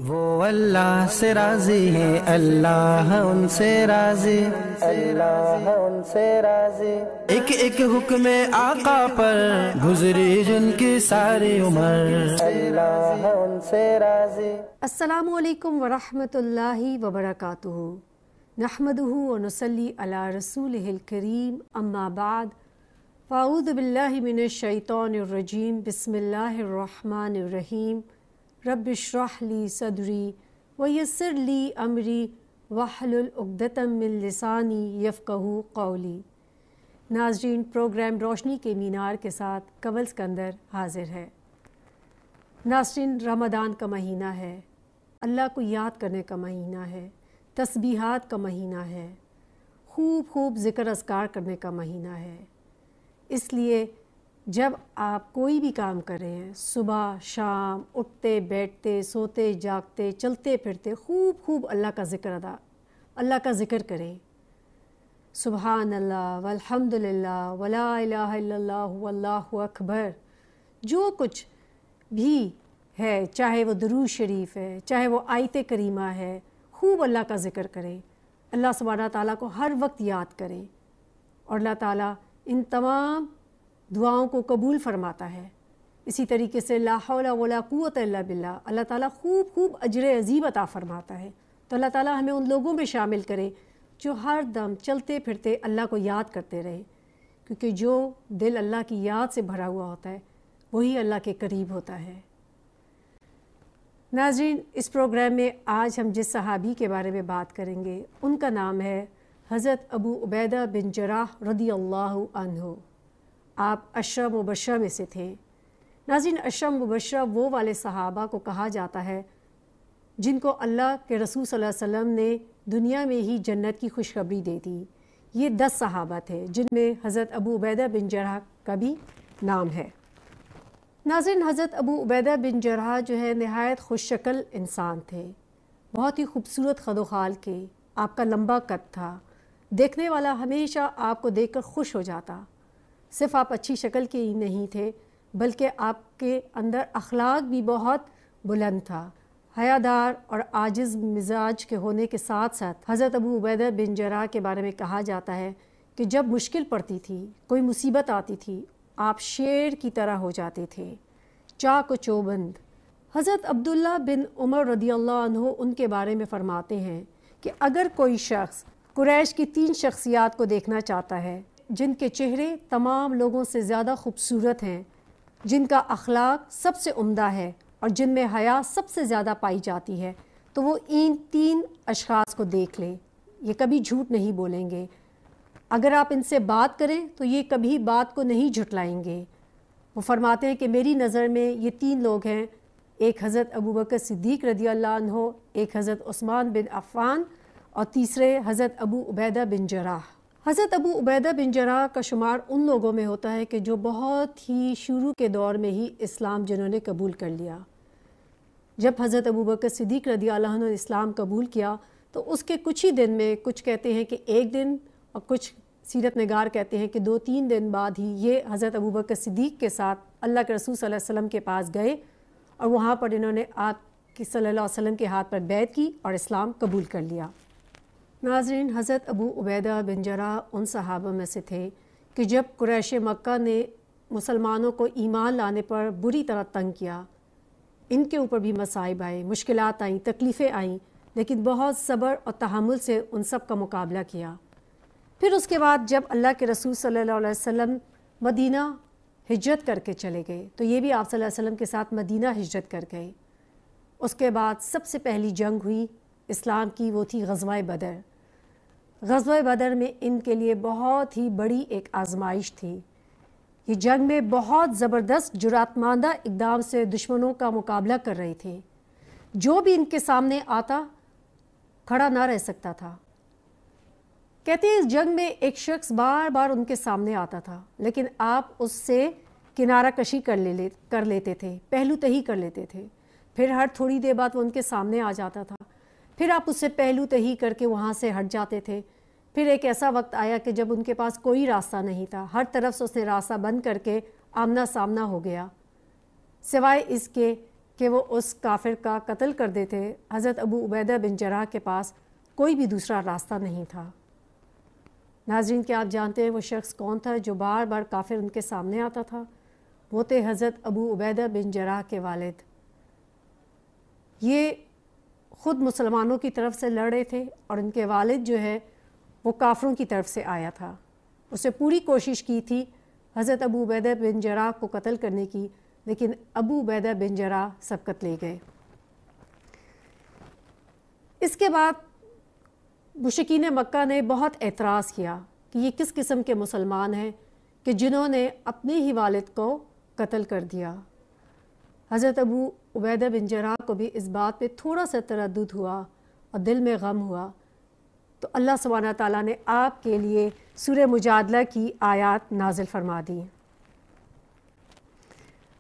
وہ اللہ سے راضی ہیں، اللہ ان سے راضی، اللہ ان سے راضی۔ ایک ایک حکم آقا پر گزری جن کی ساری عمر، اللہ ان سے راضی۔ السلام علیکم ورحمۃ اللہ وبرکاتہ۔ نحمدہ ونصلی علی رسولہ الکریم، اما بعد، فاعوذ باللہ من الشیطان الرجیم، بسم اللہ الرحمن الرحیم۔ رب اشرح لی صدری ویسر لی امری واحلل عقدۃ من لسانی یفقہوا قولی۔ ناظرین، پروگرام روشنی کے مینار کے ساتھ کنول اسکندر حاضر ہے۔ ناظرین، رمضان کا مہینہ ہے، اللہ کو یاد کرنے کا مہینہ ہے، تسبیحات کا مہینہ ہے، خوب ذکر اذکار کرنے کا مہینہ ہے۔ اس لیے جب آپ کوئی بھی کام کر رہے ہیں، صبح شام، اٹھتے بیٹھتے، سوتے جاگتے، چلتے پھرتے، خوب اللہ کا ذکر کریں۔ سبحان اللہ والحمد للہ ولا الہ الا اللہ واللہ اکبر، جو کچھ بھی ہے، چاہے وہ درود شریف ہے، چاہے وہ آیت کریمہ ہے، خوب اللہ کا ذکر کریں، اللہ سبحانہ تعالیٰ کو ہر وقت یاد کریں، اور اللہ تعالیٰ ان تمام دعاؤں کو قبول فرماتا ہے۔ اسی طریقے سے لا حول ولا قوت الا باللہ، اللہ تعالیٰ خوب اجر عظیم عطا فرماتا ہے۔ تو اللہ تعالیٰ ہمیں ان لوگوں میں شامل کرے جو ہر دم چلتے پھرتے اللہ کو یاد کرتے رہے، کیونکہ جو دل اللہ کی یاد سے بھرا ہوا ہوتا ہے وہی اللہ کے قریب ہوتا ہے۔ ناظرین، اس پروگرام میں آج ہم جس صحابی کے بارے میں بات کریں گے ان کا نام ہے حضرت ابو عبیدہ بن جراح رضی اللہ عنہ۔ آپ عشرہ مبشرہ میں سے تھے۔ ناظرین، عشرہ مبشرہ وہ والے صحابہ کو کہا جاتا ہے جن کو اللہ کے رسول صلی اللہ علیہ وسلم نے دنیا میں ہی جنت کی خوشخبری دے دی۔ یہ 10 صحابہ تھے جن میں حضرت ابو عبیدہ بن جراح کا بھی نام ہے۔ ناظرین، حضرت ابو عبیدہ بن جراح جو ہے نہایت خوش شکل انسان تھے، بہت ہی خوبصورت خد و خال کے، آپ کا لمبا قد تھا، دیکھنے والا ہمیشہ آپ کو دیکھ کر خوش ہو جاتا۔ صرف آپ اچھی شکل کے ہی نہیں تھے بلکہ آپ کے اندر اخلاق بھی بہت بلند تھا۔ حیادار اور عاجز مزاج کے ہونے کے ساتھ ساتھ حضرت ابو عبیدہ بن جراح کے بارے میں کہا جاتا ہے کہ جب مشکل پڑتی تھی، کوئی مصیبت آتی تھی، آپ شیر کی طرح ہو جاتے تھے، چاق و چوبند۔ حضرت عبداللہ بن عمر رضی اللہ عنہ ان کے بارے میں فرماتے ہیں کہ اگر کوئی شخص قریش کی 3 شخصیات کو دیکھنا چاہتا ہے جن کے چہرے تمام لوگوں سے زیادہ خوبصورت ہیں، جن کا اخلاق سب سے عمدہ ہے اور جن میں حیا سب سے زیادہ پائی جاتی ہے، تو وہ ان 3 اشخاص کو دیکھ لے۔ یہ کبھی جھوٹ نہیں بولیں گے، اگر آپ ان سے بات کریں تو یہ کبھی بات کو نہیں جھٹلائیں گے۔ وہ فرماتے ہیں کہ میری نظر میں یہ 3 لوگ ہیں، ایک حضرت ابوبکر صدیق رضی اللہ عنہ، ایک حضرت عثمان بن عفان، اور تیسرے حضرت ابو عبیدہ بن جراح۔ حضرت ابو عبیدہ بن جراح کا شمار ان لوگوں میں ہوتا ہے کہ جو بہت ہی شروع کے دور میں ہی اسلام جنہوں نے قبول کر لیا۔ جب حضرت ابوبکر صدیق رضی اللہ عنہ نے اسلام قبول کیا تو اس کے کچھ ہی دن میں، کچھ کہتے ہیں کہ 1 دن اور کچھ سیرت نگار کہتے ہیں کہ 2-3 دن بعد ہی یہ حضرت ابوبکر صدیق کے ساتھ اللہ کے رسول صلی اللہ علیہ وسلم کے پاس گئے اور وہاں پر انہوں نے آپ کی صلی اللہ علیہ وسلم کے ہاتھ پر بیعت کی اور اسلام قبول کر لیا۔ ناظرین، حضرت ابو عبیدہ بن جراح ان صحابہ میں سے تھے کہ جب قریش مکہ نے مسلمانوں کو ایمان لانے پر بری طرح تنگ کیا، ان کے اوپر بھی مصائب آئے، مشکلات آئیں، تکلیفیں آئیں، لیکن بہت صبر اور تحمل سے ان سب کا مقابلہ کیا۔ پھر اس کے بعد جب اللہ کے رسول صلی اللہ علیہ وسلم مدینہ ہجرت کر کے چلے گئے تو یہ بھی آپ صلی اللہ علیہ وسلم کے ساتھ مدینہ ہجرت کر گئے۔ اس کے بعد سب سے پہلی جنگ ہوئی اسلام کی، وہ تھی غزوہ بدر۔ غزوہ بدر میں ان کے لیے بہت ہی بڑی ایک آزمائش تھی۔ یہ جنگ میں بہت زبردست جرأتمندانہ اقدام سے دشمنوں کا مقابلہ کر رہے تھے۔ جو بھی ان کے سامنے آتا کھڑا نہ رہ سکتا تھا۔ کہتے ہیں اس جنگ میں ایک شخص بار بار ان کے سامنے آتا تھا لیکن آپ اس سے کنارہ کشی کر لیتے تھے، پہلو تہی کر لیتے تھے۔ پھر ہر تھوڑی دیر بعد وہ ان کے سامنے آ جاتا تھا، پھر آپ اس سے پہلو تہی کر کے وہاں سے ہٹ جاتے تھے۔ پھر ایک ایسا وقت آیا کہ جب ان کے پاس کوئی راستہ نہیں تھا، ہر طرف سے اس نے راستہ بند کر کے آمنا سامنا ہو گیا، سوائے اس کے کہ وہ اس کافر کا قتل کر دیتے، حضرت ابو عبیدہ بن جراح کے پاس کوئی بھی دوسرا راستہ نہیں تھا۔ ناظرین، کیا آپ جانتے ہیں وہ شخص کون تھا جو بار بار کافر ان کے سامنے آتا تھا؟ وہ تھے حضرت ابو عبیدہ بن جراح کے والد۔ یہ خود مسلمانوں کی طرف سے لڑ رہے تھے اور ان کے والد جو ہے وہ کافروں کی طرف سے آیا تھا۔ اسے پوری کوشش کی تھی حضرت ابو عبیدہ بن جراح کو قتل کرنے کی، لیکن ابو عبیدہ بن جراح سبقت لے گئے۔ اس کے بعد مشرکین مکہ نے بہت اعتراض کیا کہ یہ کس قسم کے مسلمان ہیں کہ جنہوں نے اپنے ہی والد کو قتل کر دیا۔ حضرت ابو عبیدہ بن جراح کو بھی اس بات پہ تھوڑا سا تردد ہوا اور دل میں غم ہوا، تو اللہ سبحانہ تعالیٰ نے آپ کے لیے سورہ مجادلہ کی آیات نازل فرما دی۔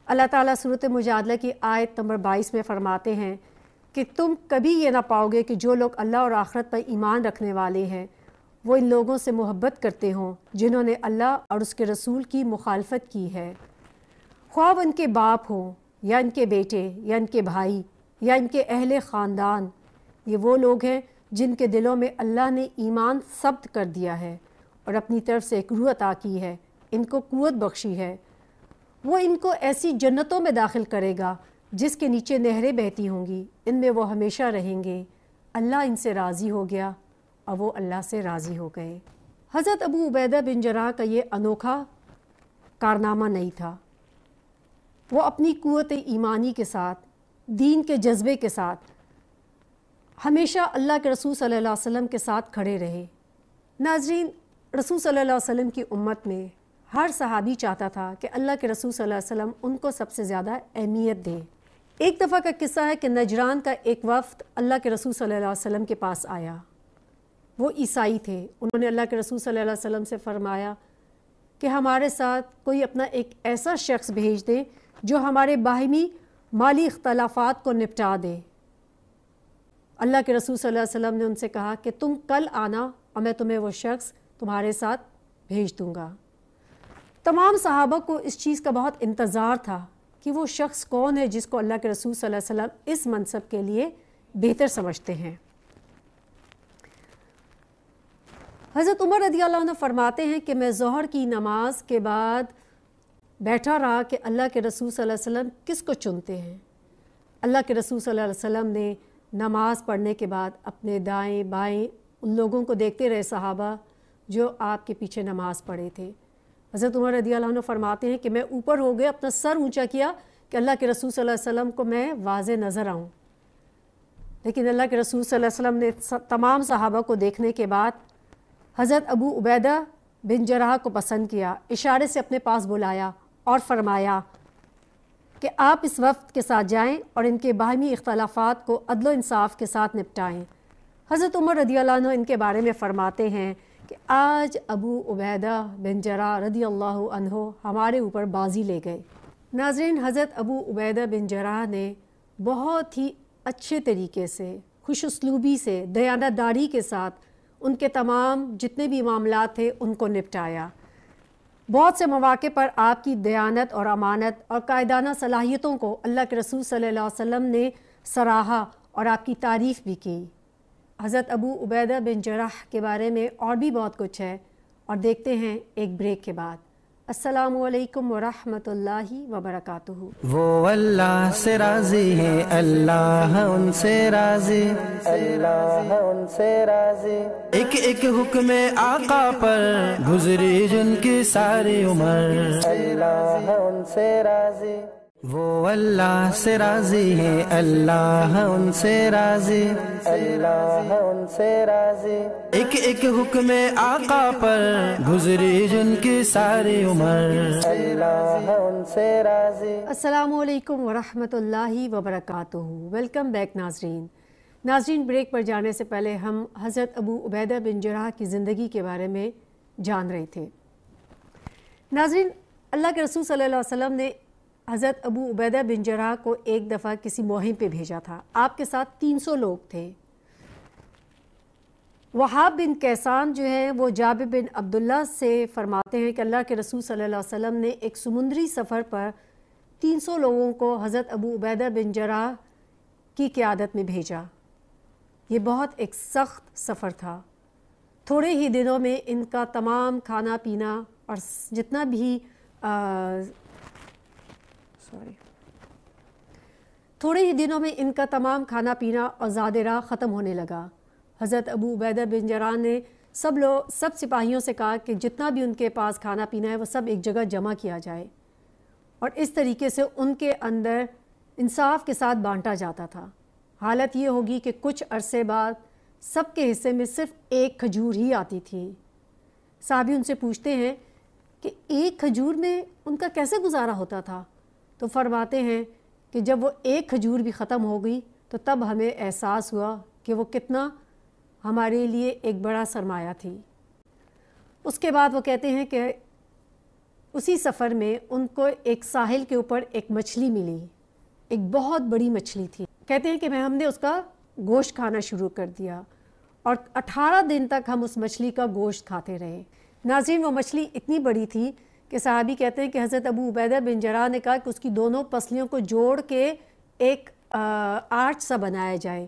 اللہ تعالیٰ سورۃ مجادلہ کی آیت نمبر 22 میں فرماتے ہیں کہ تم کبھی یہ نہ پاؤ گے کہ جو لوگ اللہ اور آخرت پر ایمان رکھنے والے ہیں وہ ان لوگوں سے محبت کرتے ہوں جنہوں نے اللہ اور اس کے رسول کی مخالفت کی ہے، خواہ ان کے باپ ہوں یا ان کے بیٹے یا ان کے بھائی یا ان کے اہل خاندان۔ یہ وہ لوگ ہیں جن کے دلوں میں اللہ نے ایمان ثبت کر دیا ہے اور اپنی طرف سے ایک روح عطا کی ہے، ان کو قوت بخشی ہے۔ وہ ان کو ایسی جنتوں میں داخل کرے گا جس کے نیچے نہریں بہتی ہوں گی، ان میں وہ ہمیشہ رہیں گے۔ اللہ ان سے راضی ہو گیا اور وہ اللہ سے راضی ہو گئے۔ حضرت ابو عبیدہ بن جراح کا یہ انوکھا کارنامہ نہیں تھا۔ وہ اپنی قوت ایمانی کے ساتھ، دین کے جذبے کے ساتھ ہمیشہ اللہ کے رسول صلی اللہ علیہ وسلم کے ساتھ کھڑے رہے۔ ناظرین، رسول صلی اللہ علیہ وسلم کی امت میں ہر صحابی چاہتا تھا کہ اللہ کے رسول صلی اللہ علیہ وسلم ان کو سب سے زیادہ اہمیت دیں۔ ایک دفعہ کا قصہ ہے کہ نجران کا ایک وفد اللہ کے رسول صلی اللہ علیہ وسلم کے پاس آیا۔ وہ عیسائی تھے۔ انہوں نے اللہ کے رسول صلی اللہ علیہ وسلم سے فرمایا کہ ہمارے ساتھ کوئی اپنا ایک ایسا شخص بھیج دے جو ہمارے باہمی مالی اختلافات کو نپٹا دے۔ اللہ کے رسول صلی اللہ علیہ وسلم نے ان سے کہا کہ تم کل آنا اور میں تمہیں وہ شخص تمہارے ساتھ بھیج دوں گا۔ تمام صحابہ کو اس چیز کا بہت انتظار تھا کہ وہ شخص کون ہے جس کو اللہ کے رسول صلی اللہ علیہ وسلم اس منصب کے لیے بہتر سمجھتے ہیں۔ حضرت عمر رضی اللہ عنہ فرماتے ہیں کہ میں ظہر کی نماز کے بعد بیٹھا رہا کہ اللہ کے رسول صلی اللہ علیہ وسلم کس کو چنتے ہیں۔ اللہ کے رسول صلی اللہ علیہ وسلم نے نماز پڑھنے کے بعد اپنے دائیں بائیں ان لوگوں کو دیکھتے رہے، صحابہ جو آپ کے پیچھے نماز پڑھے تھے۔ حضرت عمر رضی اللہ عنہ فرماتے ہیں کہ میں اوپر ہو گیا، اپنا سر اونچا کیا کہ اللہ کے رسول صلی اللہ علیہ وسلم کو میں واضح نظر آؤں، لیکن اللہ کے رسول صلی اللہ علیہ وسلم نے تمام صحابہ کو دیکھنے کے بعد حضرت ابو عبیدہ بن جراح کو پسند کیا، اشارے سے اپنے پاس بلایا اور فرمایا کہ آپ اس وفد کے ساتھ جائیں اور ان کے باہمی اختلافات کو عدل و انصاف کے ساتھ نپٹائیں۔ حضرت عمر رضی اللہ عنہ ان کے بارے میں فرماتے ہیں کہ آج ابو عبیدہ بن جراح رضی اللہ عنہ ہمارے اوپر بازی لے گئے۔ ناظرین، حضرت ابو عبیدہ بن جراح نے بہت ہی اچھے طریقے سے، خوش اسلوبی سے، دیانت داری کے ساتھ ان کے تمام جتنے بھی معاملات تھے ان کو نپٹایا۔ بہت سے مواقع پر آپ کی دیانت اور امانت اور قائدانہ صلاحیتوں کو اللہ کے رسول صلی اللہ علیہ وسلم نے سراہا اور آپ کی تعریف بھی کی۔ حضرت ابو عبیدہ بن جراح کے بارے میں اور بھی بہت کچھ ہے، اور دیکھتے ہیں ایک بریک کے بعد۔ السلام علیکم ورحمۃ اللہ وبرکاتہ۔ وہ اللہ سے راضی ہے، اللہ ان سے راضی، اللہ ان سے راضی۔ ایک ایک حکم آقا پر گزری جن کی ساری عمر، اللہ ان سے راضی۔ وہ اللہ سے راضی ہے، اللہ ان سے راضی، اللہ ان سے راضی۔ ایک ایک حکم آقا پر گزری جن کی ساری عمر، اللہ ان سے راضی۔ السلام علیکم ورحمۃ اللہ وبرکاتہ۔ ویلکم بیک ناظرین، بریک پر جانے سے پہلے ہم حضرت ابو عبیدہ بن جراح کی زندگی کے بارے میں جان رہے تھے۔ ناظرین، اللہ کے رسول صلی اللہ علیہ وسلم نے حضرت ابو عبیدہ بن جراح کو ایک دفعہ کسی مہم پہ بھیجا تھا۔ آپ کے ساتھ 300 لوگ تھے۔ وہاب بن کیسان جو ہیں وہ جابر بن عبداللہ سے فرماتے ہیں کہ اللہ کے رسول صلی اللہ علیہ وسلم نے ایک سمندری سفر پر 300 لوگوں کو حضرت ابو عبیدہ بن جراح کی قیادت میں بھیجا۔ یہ بہت ایک سخت سفر تھا۔ تھوڑے ہی دنوں میں ان کا تمام کھانا پینا اور جتنا بھی تھوڑے ہی دنوں میں ان کا تمام کھانا پینا اور زاد راہ ختم ہونے لگا۔ حضرت ابو عبیدہ بن جراح نے سب سپاہیوں سے کہا کہ جتنا بھی ان کے پاس کھانا پینا ہے وہ سب ایک جگہ جمع کیا جائے، اور اس طریقے سے ان کے اندر انصاف کے ساتھ بانٹا جاتا تھا۔ حالت یہ ہوگی کہ کچھ عرصے بعد سب کے حصے میں صرف ایک کھجور ہی آتی تھی۔ صحابی ان سے پوچھتے ہیں کہ ایک کھجور میں ان کا کیسے گزارا ہوتا تھا؟ تو فرماتے ہیں کہ جب وہ ایک کھجور بھی ختم ہو گئی تو تب ہمیں احساس ہوا کہ وہ کتنا ہمارے لیے ایک بڑا سرمایہ تھی۔ اس کے بعد وہ کہتے ہیں کہ اسی سفر میں ان کو ایک ساحل کے اوپر ایک مچھلی ملی، ایک بہت بڑی مچھلی تھی۔ کہتے ہیں کہ ہم نے اس کا گوشت کھانا شروع کر دیا اور 18 دن تک ہم اس مچھلی کا گوشت کھاتے رہے۔ ناظرین، وہ مچھلی اتنی بڑی تھی کہ صحابی کہتے ہیں کہ حضرت ابو عبیدہ بن جراح نے کہا کہ اس کی دونوں پسلیوں کو جوڑ کے ایک آرچ سا بنایا جائے۔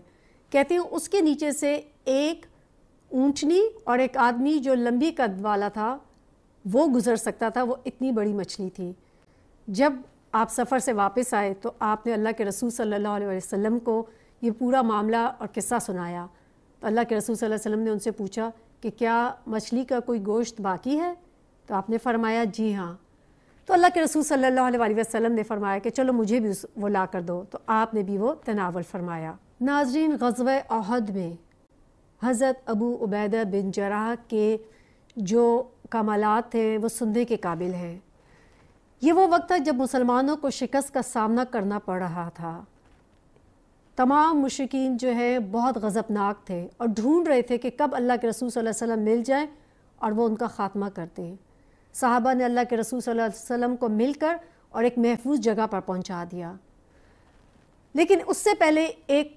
کہتے ہیں اس کے نیچے سے ایک اونٹنی اور ایک آدمی جو لمبی قد والا تھا وہ گزر سکتا تھا، وہ اتنی بڑی مچھلی تھی۔ جب آپ سفر سے واپس آئے تو آپ نے اللہ کے رسول صلی اللہ علیہ وسلم کو یہ پورا معاملہ اور قصہ سنایا، تو اللہ کے رسول صلی اللہ علیہ وسلم نے ان سے پوچھا کہ کیا مچھلی کا کوئی گوشت باقی ہے؟ تو آپ نے فرمایا جی ہاں۔ تو اللہ کے رسول صلی اللہ علیہ وسلم نے فرمایا کہ چلو مجھے بھی وہ لا کر دو، تو آپ نے بھی وہ تناول فرمایا۔ ناظرین، غزوہ احد میں حضرت ابو عبیدہ بن جراح کے جو کمالات ہیں وہ سننے کے قابل ہیں۔ یہ وہ وقت تھا جب مسلمانوں کو شکست کا سامنا کرنا پڑ رہا تھا۔ تمام مشرکین جو ہے بہت غضبناک تھے اور ڈھونڈ رہے تھے کہ کب اللہ کے رسول صلی اللہ علیہ وسلم مل جائیں اور وہ ان کا خاتمہ کرتے ہیں۔ صحابہ نے اللہ کے رسول صلی اللہ علیہ وسلم کو مل کر اور ایک محفوظ جگہ پر پہنچا دیا، لیکن اس سے پہلے ایک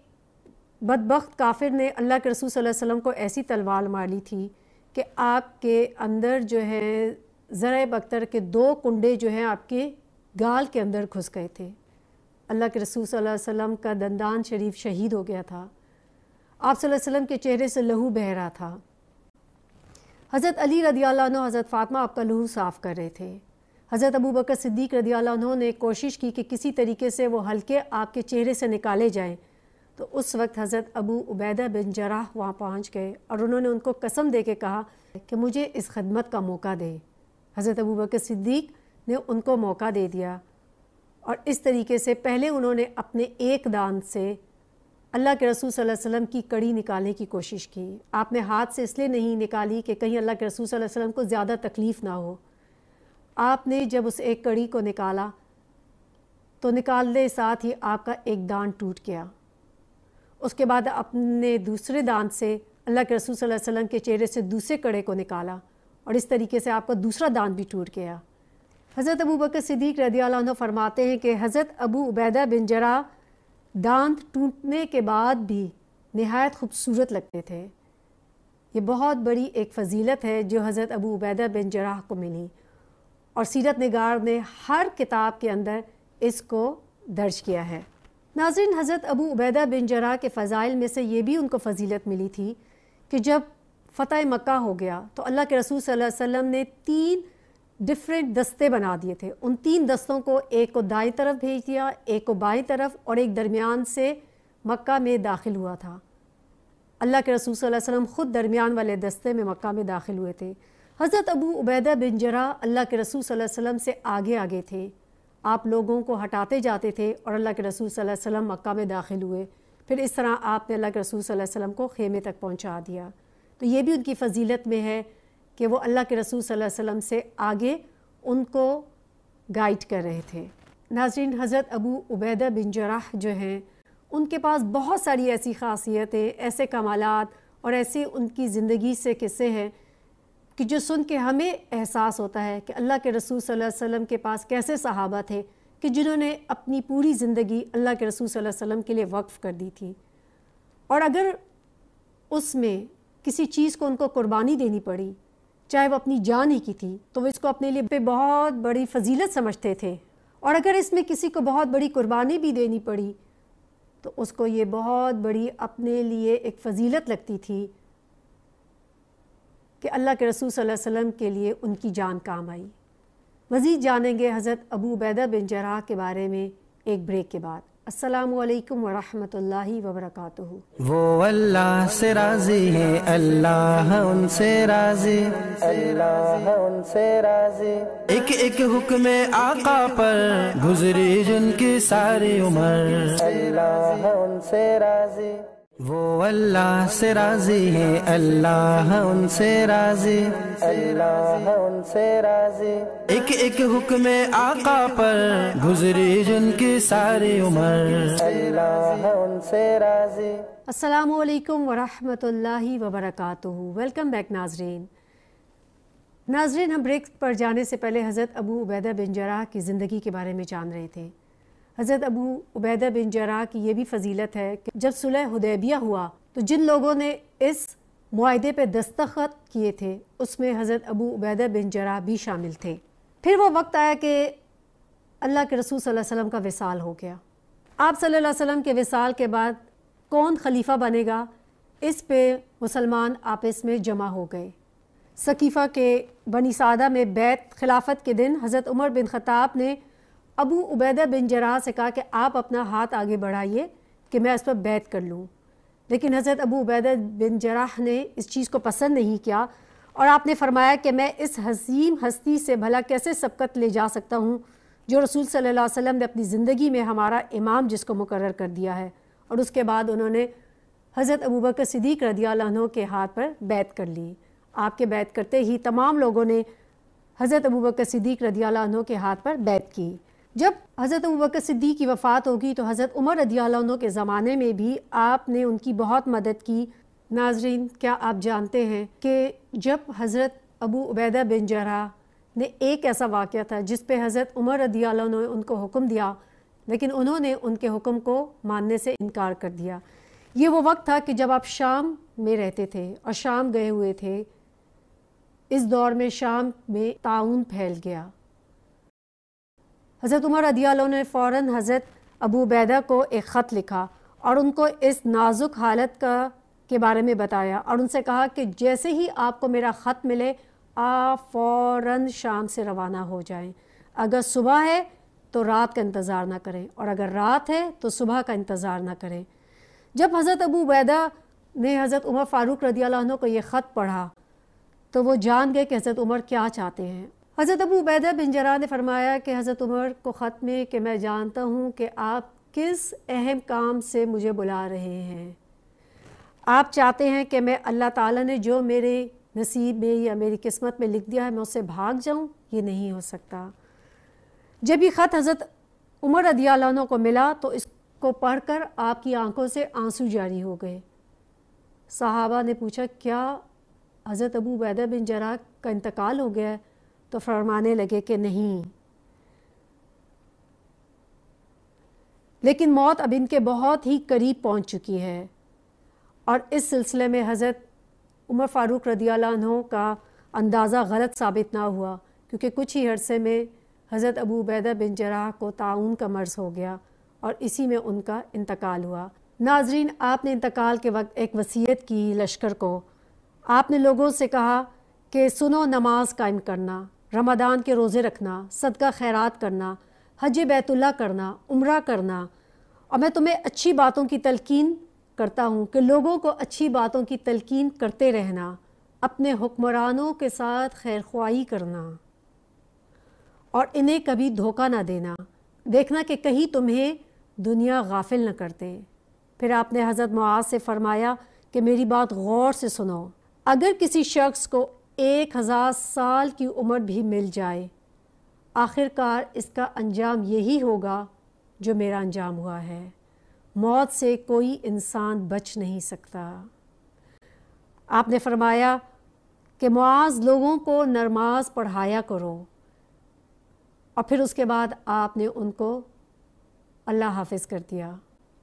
بدبخت کافر نے اللہ کے رسول صلی اللہ علیہ وسلم کو ایسی تلوار مار لی تھی کہ آپ کے اندر جو ہے زرع بکتر کے 2 کنڈے جو ہیں آپ کے گال کے اندر گھس گئے تھے۔ اللہ کے رسول صلی اللہ علیہ وسلم کا دندان شریف شہید ہو گیا تھا۔ آپ صلی اللہ علیہ وسلم کے چہرے سے لہو بہہ رہا تھا۔ حضرت علی رضی اللہ عنہ، حضرت فاطمہ آپ کا لہو صاف کر رہے تھے۔ حضرت ابو بکر صدیق رضی اللہ عنہ نے کوشش کی کہ کسی طریقے سے وہ حلقے آپ کے چہرے سے نکالے جائیں، تو اس وقت حضرت ابو عبیدہ بن جراح وہاں پہنچ گئے اور انہوں نے ان کو قسم دے کے کہا کہ مجھے اس خدمت کا موقع دے۔ حضرت ابو بکر صدیق نے ان کو موقع دے دیا، اور اس طریقے سے پہلے انہوں نے اپنے ایک دانت سے اللہ کے رسول صلی اللہ علیہ وسلم کی کڑی نکالنے کی کوشش کی۔ آپ نے ہاتھ سے اس لیے نہیں نکالی کہ کہیں اللہ کے رسول صلی اللہ علیہ وسلم کو زیادہ تکلیف نہ ہو۔ آپ نے جب اس ایک کڑی کو نکالا تو نکالنے ساتھ ہی آپ کا ایک دانت ٹوٹ گیا۔ اس کے بعد اپنے دوسرے دانت سے اللہ کے رسول صلی اللہ علیہ وسلم کے چہرے سے دوسرے کڑے کو نکالا، اور اس طریقے سے آپ کا دوسرا دانت بھی ٹوٹ گیا۔ حضرت ابو بکر صدیق رضی اللہ عنہ فرماتے ہیں کہ حضرت ابو عبیدہ بن جراح دانت ٹوٹنے کے بعد بھی نہایت خوبصورت لگتے تھے۔ یہ بہت بڑی ایک فضیلت ہے جو حضرت ابو عبیدہ بن جراح کو ملی، اور سیرت نگار نے ہر کتاب کے اندر اس کو درج کیا ہے۔ ناظرین، حضرت ابو عبیدہ بن جراح کے فضائل میں سے یہ بھی ان کو فضیلت ملی تھی کہ جب فتح مکہ ہو گیا تو اللہ کے رسول صلی اللہ علیہ وسلم نے 3 ڈفرینٹ دستے بنا دیے تھے۔ ان 3 دستوں کو، ایک کو دائیں طرف بھیج دیا، ایک کو بائیں طرف، اور ایک درمیان سے مکہ میں داخل ہوا تھا۔ اللہ کے رسول صلی اللہ علیہ وسلم خود درمیان والے دستے میں مکہ میں داخل ہوئے تھے۔ حضرت ابو عبیدہ بن جراح اللہ کے رسول صلی اللہ علیہ وسلم سے آگے آگے تھے، آپ لوگوں کو ہٹاتے جاتے تھے اور اللہ کے رسول صلی اللہ علیہ وسلم مکہ میں داخل ہوئے۔ پھر اس طرح آپ نے اللہ کے رسول صلی اللہ علیہ وسلم کو خیمے تک پہنچا دیا۔ تو یہ بھی ان کی فضیلت میں ہے کہ وہ اللہ کے رسول صلی اللہ علیہ وسلم سے آگے ان کو گائیڈ کر رہے تھے۔ ناظرین، حضرت ابو عبیدہ بن جراح جو ہیں ان کے پاس بہت ساری ایسی خاصیتیں، ایسے کمالات اور ایسے ان کی زندگی سے قصے ہیں کہ جو سن کے ہمیں احساس ہوتا ہے کہ اللہ کے رسول صلی اللہ علیہ وسلم کے پاس کیسے صحابہ تھے کہ جنہوں نے اپنی پوری زندگی اللہ کے رسول صلی اللہ علیہ وسلم کے لیے وقف کر دی تھی، اور اگر اس میں کسی چیز کو ان کو قربانی دینی پڑی، چاہے وہ اپنی جان ہی کی تھی، تو وہ اس کو اپنے لیے بہت بڑی فضیلت سمجھتے تھے، اور اگر اس میں کسی کو بہت بڑی قربانی بھی دینی پڑی تو اس کو یہ بہت بڑی اپنے لیے ایک فضیلت لگتی تھی کہ اللہ کے رسول صلی اللہ علیہ وسلم کے لیے ان کی جان کام آئی۔ مزید جانیں گے حضرت ابو عبیدہ بن جراح کے بارے میں ایک بریک کے بعد۔ السلام علیکم ورحمۃ اللہ وبرکاتہ۔ وہ اللہ سے راضی ہے، اللہ ان سے راضی، اللہ ان سے راضی۔ ایک ایک حکم آقا پر گزری جن کی ساری عمر، اللہ ان سے راضی۔ وہ اللہ سے راضی ہے، اللہ ان سے راضی، اللہ ان سے راضی۔ ایک ایک حکم آقا پر گزری جن کی ساری عمر، اللہ ان سے راضی۔ السلام علیکم ورحمۃ اللہ وبرکاتہ۔ ویلکم بیک ناظرین۔ ہم بریک پر جانے سے پہلے حضرت ابو عبیدہ بن جراح کی زندگی کے بارے میں جان رہے تھے۔ حضرت ابو عبیدہ بن جراح کی یہ بھی فضیلت ہے کہ جب صلح حدیبیہ ہوا تو جن لوگوں نے اس معاہدے پہ دستخط کیے تھے اس میں حضرت ابو عبیدہ بن جراح بھی شامل تھے۔ پھر وہ وقت آیا کہ اللہ کے رسول صلی اللہ علیہ وسلم کا وصال ہو گیا۔ آپ صلی اللہ علیہ وسلم کے وصال کے بعد کون خلیفہ بنے گا، اس پہ مسلمان آپس میں جمع ہو گئے۔ سقیفہ کے بنی سعدہ میں بیعت خلافت کے دن حضرت عمر بن خطاب نے ابو عبیدہ بن جراح سے کہا کہ آپ اپنا ہاتھ آگے بڑھائیے کہ میں اس پر بیعت کر لوں، لیکن حضرت ابو عبیدہ بن جراح نے اس چیز کو پسند نہیں کیا اور آپ نے فرمایا کہ میں اس حزین ہستی سے بھلا کیسے سبقت لے جا سکتا ہوں جو رسول صلی اللہ علیہ وسلم نے اپنی زندگی میں ہمارا امام جس کو مقرر کر دیا ہے۔ اور اس کے بعد انہوں نے حضرت ابوبکر صدیق رضی اللہ عنہ کے ہاتھ پر بیعت کر لی۔ آپ کے بیعت کرتے ہی تمام لوگوں نے حضرت ابوبکر صدیق رضی اللہ عنہ کے ہاتھ پر بیعت کی۔ جب حضرت ابوبکر صدیق کی وفات ہوگی تو حضرت عمر رضی اللہ عنہ کے زمانے میں بھی آپ نے ان کی بہت مدد کی۔ ناظرین، کیا آپ جانتے ہیں کہ جب حضرت ابو عبیدہ بن جراح نے ایک ایسا واقعہ تھا جس پہ حضرت عمر رضی اللہ عنہ نے ان کو حکم دیا لیکن انہوں نے ان کے حکم کو ماننے سے انکار کر دیا۔ یہ وہ وقت تھا کہ جب آپ شام میں رہتے تھے اور شام گئے ہوئے تھے۔ اس دور میں شام میں طاعون پھیل گیا۔ حضرت عمر رضی اللہ عنہ نے فوراً حضرت ابو عبیدہ کو ایک خط لکھا اور ان کو اس نازک حالت کے بارے میں بتایا اور ان سے کہا کہ جیسے ہی آپ کو میرا خط ملے آپ فوراً شام سے روانہ ہو جائیں۔ اگر صبح ہے تو رات کا انتظار نہ کریں اور اگر رات ہے تو صبح کا انتظار نہ کریں۔ جب حضرت ابو عبیدہ نے حضرت عمر فاروق رضی اللہ عنہ کو یہ خط پڑھا تو وہ جان گئے کہ حضرت عمر کیا چاہتے ہیں۔ حضرت ابو عبیدہ بن جراح نے فرمایا کہ حضرت عمر کو خط میں کہ میں جانتا ہوں کہ آپ کس اہم کام سے مجھے بلا رہے ہیں۔ آپ چاہتے ہیں کہ میں اللہ تعالیٰ نے جو میرے نصیب میں یا میری قسمت میں لکھ دیا ہے میں اس سے بھاگ جاؤں، یہ نہیں ہو سکتا۔ جب یہ خط حضرت عمر رضی اللہ عنہ کو ملا تو اس کو پڑھ کر آپ کی آنکھوں سے آنسو جاری ہو گئے۔ صحابہ نے پوچھا کیا حضرت ابو عبیدہ بن جراح کا انتقال ہو گیا ہے؟ تو فرمانے لگے کہ نہیں، لیکن موت اب ان کے بہت ہی قریب پہنچ چکی ہے۔ اور اس سلسلے میں حضرت عمر فاروق رضی اللہ عنہ کا اندازہ غلط ثابت نہ ہوا کیونکہ کچھ ہی عرصے میں حضرت ابو عبیدہ بن جراح کو طاعون کا مرض ہو گیا اور اسی میں ان کا انتقال ہوا۔ ناظرین، آپ نے انتقال کے وقت ایک وصیت کی لشکر کو۔ آپ نے لوگوں سے کہا کہ سنو، نماز قائم کرنا، رمضان کے روزے رکھنا، صدقہ خیرات کرنا، حج بیت اللہ کرنا، عمرہ کرنا، اور میں تمہیں اچھی باتوں کی تلقین کرتا ہوں کہ لوگوں کو اچھی باتوں کی تلقین کرتے رہنا، اپنے حکمرانوں کے ساتھ خیر خواہی کرنا اور انہیں کبھی دھوکہ نہ دینا، دیکھنا کہ کہیں تمہیں دنیا غافل نہ کرتے۔ پھر آپ نے حضرت معاذ سے فرمایا کہ میری بات غور سے سنو، اگر کسی شخص کو 1000 سال کی عمر بھی مل جائے، آخر کار اس کا انجام یہی ہوگا جو میرا انجام ہوا ہے، موت سے کوئی انسان بچ نہیں سکتا۔ آپ نے فرمایا کہ معاذ لوگوں کو نماز پڑھایا کرو، اور پھر اس کے بعد آپ نے ان کو اللہ حافظ کر دیا۔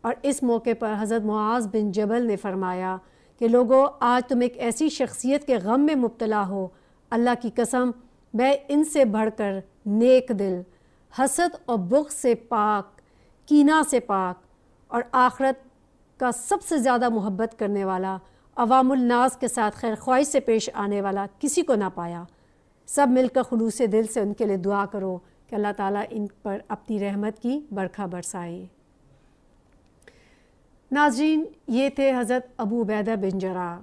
اور اس موقع پر حضرت معاذ بن جبل نے فرمایا کہ لوگوں، آج تم ایک ایسی شخصیت کے غم میں مبتلا ہو، اللہ کی قسم میں ان سے بڑھ کر نیک دل حسد اور بغض سے پاک، کینہ سے پاک اور آخرت کا سب سے زیادہ محبت کرنے والا، عوام الناس کے ساتھ خیر خواہی سے پیش آنے والا کسی کو نہ پایا۔ سب مل کر خلوص دل سے ان کے لیے دعا کرو کہ اللہ تعالیٰ ان پر اپنی رحمت کی برکھا برسائے۔ ناظرین، یہ تھے حضرت ابو عبیدہ بن جراح۔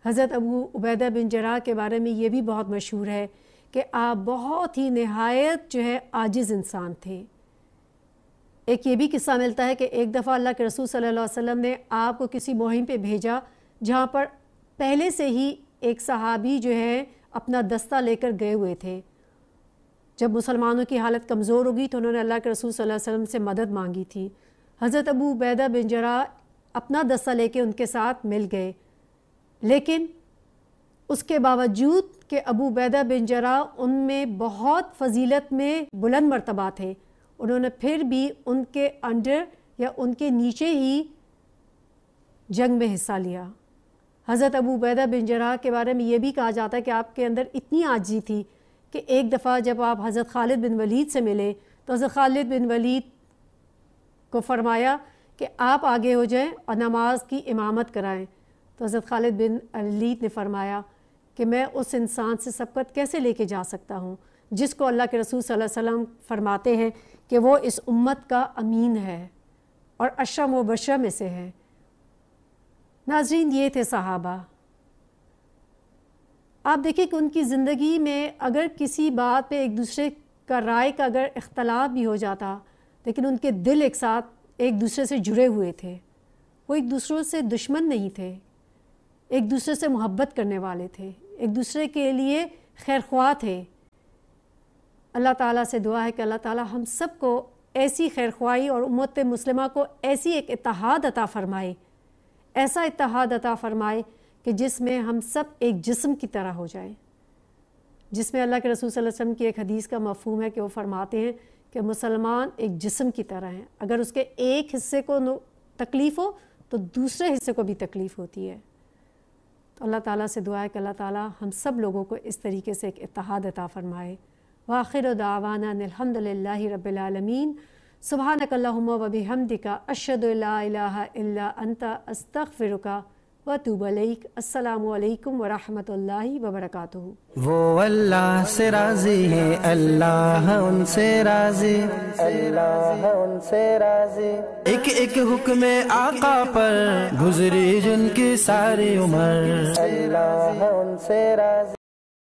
حضرت ابو عبیدہ بن جراح کے بارے میں یہ بھی بہت مشہور ہے کہ آپ بہت ہی نہایت عاجز انسان تھے۔ ایک یہ بھی قصہ ملتا ہے کہ ایک دفعہ اللہ کے رسول صلی اللہ علیہ وسلم نے آپ کو کسی مہم پہ بھیجا جہاں پر پہلے سے ہی ایک صحابی اپنا دستہ لے کر گئے ہوئے تھے۔ جب مسلمانوں کی حالت کمزور ہوگی تو انہوں نے اللہ کے رسول صلی اللہ علیہ وسلم سے مدد مانگی تھی۔ حضرت ابو عبیدہ بن جراح اپنا دستہ لے کے ان کے ساتھ مل گئے، لیکن اس کے باوجود کہ ابو عبیدہ بن جراح ان میں بہت فضیلت میں بلند مرتبہ تھے، انہوں نے پھر بھی ان کے انڈر یا ان کے نیچے ہی جنگ میں حصہ لیا۔ حضرت ابو عبیدہ بن جراح کے بارے میں یہ بھی کہا جاتا ہے کہ آپ کے اندر اتنی عاجزی تھی کہ ایک دفعہ جب آپ حضرت خالد بن ولید سے ملے تو حضرت خالد بن ولید کو فرمایا کہ آپ آگے ہو جائیں اور نماز کی امامت کرائیں، تو حضرت خالد بن ولید نے فرمایا کہ میں اس انسان سے سبقت کیسے لے کے جا سکتا ہوں جس کو اللہ کے رسول صلی اللہ علیہ وسلم فرماتے ہیں کہ وہ اس امت کا امین ہے اور عشرہ مبشرہ میں سے ہے۔ ناظرین، یہ تھے صحابہ۔ آپ دیکھیں کہ ان کی زندگی میں اگر کسی بات پہ ایک دوسرے کا رائے کا اگر اختلاف بھی ہو جاتا، لیکن ان کے دل ایک ساتھ ایک دوسرے سے جڑے ہوئے تھے۔ وہ ایک دوسروں سے دشمن نہیں تھے، ایک دوسرے سے محبت کرنے والے تھے، ایک دوسرے کے لیے خیر خواہ تھے۔ اللہ تعالیٰ سے دعا ہے کہ اللہ تعالیٰ ہم سب کو ایسی خیر خواہی اور امت مسلمہ کو ایسی ایک اتحاد عطا فرمائے، ایسا اتحاد عطا فرمائے کہ جس میں ہم سب ایک جسم کی طرح ہو جائیں، جس میں اللہ کے رسول صلی اللہ علیہ وسلم کی ایک حدیث کا مفہوم ہے کہ وہ فرماتے ہیں کہ مسلمان ایک جسم کی طرح ہیں، اگر اس کے ایک حصے کو تکلیف ہو تو دوسرے حصے کو بھی تکلیف ہوتی ہے۔ تو اللہ تعالیٰ سے دعا ہے کہ اللہ تعالیٰ ہم سب لوگوں کو اس طریقے سے ایک اتحاد عطا فرمائے۔ وآخر دعوانا ان الحمد للہ رب العالمین، سبحانک اللہم و بحمدک، اشہد ان لا الہ الا انت، استغفرک واتوب الیک۔ السلام علیکم ورحمۃ اللہ وبرکاتہ۔ وہ اللہ سے راضی ہے، اللہ ان سے راضی، اللہ ان سے راضی۔ ایک ایک حکم آقا پر گزری جن کی ساری عمر، اللہ ان سے راضی۔